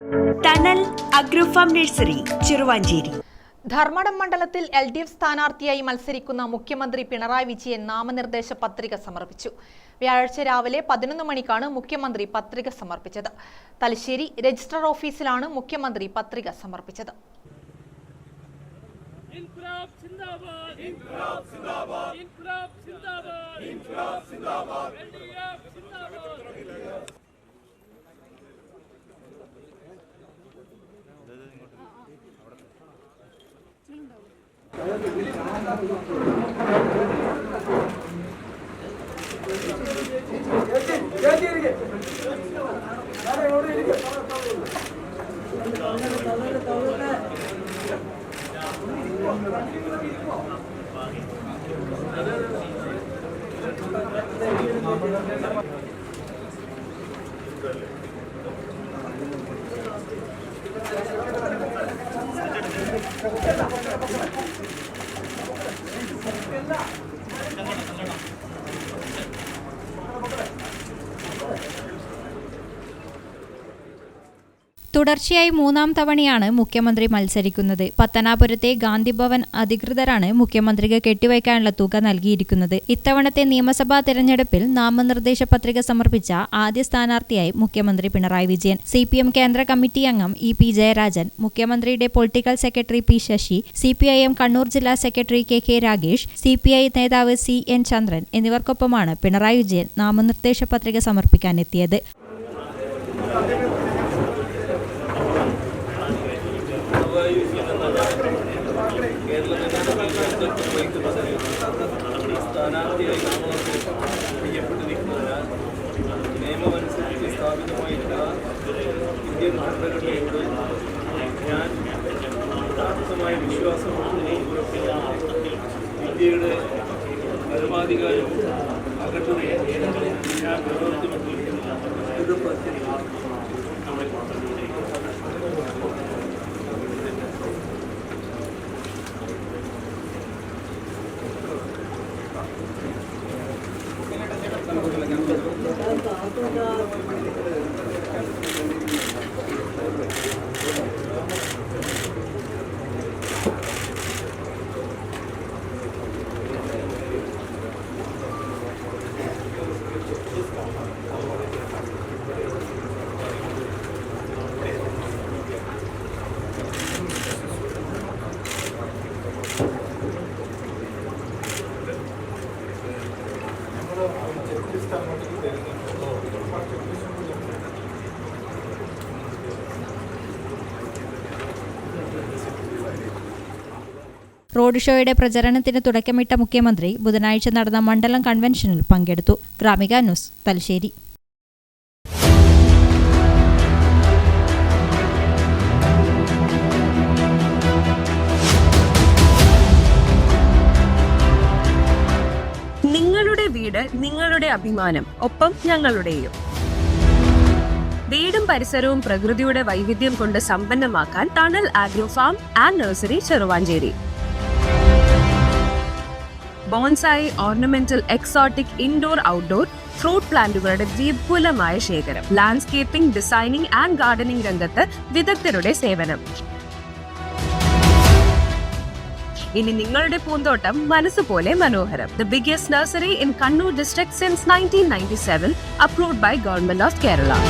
Tunnel agro farm nursery Cheruvanchery. Dharmadam മണ്ഡലത്തിൽ LDF സ്ഥാനാർത്ഥിയായി മത്സരിക്കുന്ന മുഖ്യമന്ത്രി പിണറായി വിജയൻ നാമനിർദ്ദേശ പത്രിക സമർപ്പിച്ചു. വ്യാഴാഴ്ച രാവിലെ 11 മണിക്കാണ് മുഖ്യമന്ത്രി പത്രിക സമർപ്പിച്ചത്. തലശ്ശേരി രജിസ്ട്രാർ ഓഫീസിലാണ് മുഖ്യമന്ത്രി പത്രിക സമർപ്പിച്ചത്. തുടർച്ചയായി 3-ാം തവണയാണ് മുഖ്യമന്ത്രി മത്സരിക്കുന്നത്. പത്തനാപുരത്തെ ഗാന്ധിഭവൻ അധികൃതരാണ് മുഖ്യമന്ത്രിക്ക് കെട്ടിവയ്ക്കാനുള്ള തുക നൽകിയിരിക്കുന്നത്. ഇത്തവണത്തെ നിയമസഭാ തെരഞ്ഞെടുപ്പിൽ നാമനിർദ്ദേശ പത്രിക സമർപ്പിച്ച ആദ്യ സ്ഥാനാർത്ഥിയായി മുഖ്യമന്ത്രി പിണറായി വിജയൻ. CPM കേന്ദ്ര കമ്മിറ്റി അംഗം EP ജയരാജൻ, മുഖ്യമന്ത്രിയുടെ political secretary P Sasi, CPIM Kannur ജില്ലാ സെക്രട്ടറി KK രാഗേഷ്, CPI നേതാവ് CN ചന്ദ്രൻ എന്നിവർക്കൊപ്പമാണ് പിണറായി വിജയൻ നാമനിർദ്ദേശ പത്രിക സമർപ്പിക്കാനെത്തിയത്. സ്ഥാനാർത്ഥിയായി ചെയ്യപ്പെട്ടിരിക്കുന്നതിനാൽ നിയമമനുസരിച്ച് സ്ഥാപിതമായിട്ടുള്ള ഇന്ത്യൻ ഭരണഘടനയോട് ഞാൻ യഥാർത്ഥമായ വിശ്വാസമുള്ള ഇന്ത്യയുടെ പരമാധികാരവും അഖണ്ഡതയും ഞാൻ നിലനിർത്തിക്കൊണ്ടിരിക്കുന്ന റോഡ് ഷോയുടെ പ്രചരണത്തിന് തുടക്കമിട്ട മുഖ്യമന്ത്രി ബുധനാഴ്ച നടന്ന മണ്ഡലം കൺവെൻഷനിൽ പങ്കെടുത്തു. ഗ്രാമിക ന്യൂസ്, തലശ്ശേരി. നിങ്ങളുടെ വീട് നിങ്ങളുടെ അഭിമാനം, ഒപ്പം ഞങ്ങളുടെയും. വീടും പരിസരവും പ്രകൃതിയുടെ വൈവിധ്യം കൊണ്ട് സമ്പന്നമാക്കാൻ tunnel agrofarm and nursery Cheruvanchery. Bonsai, ornamental, exotic, indoor, outdoor fruit പ്ലാന്റുകളുടെ വിപുലമായ ശേഖരം. ലാൻഡ്സ്കേപ്പിംഗ്, ഡിസൈനിംഗ് ആൻഡ് ഗാർഡനിംഗ് രംഗത്ത് വിദഗ്ധരുടെ സേവനം. ഇനി നിങ്ങളുടെ പൂന്തോട്ടം മനസ്സുപോലെ മനോഹരം. The biggest nursery in Kannur district since 1997, approved by Government of Kerala.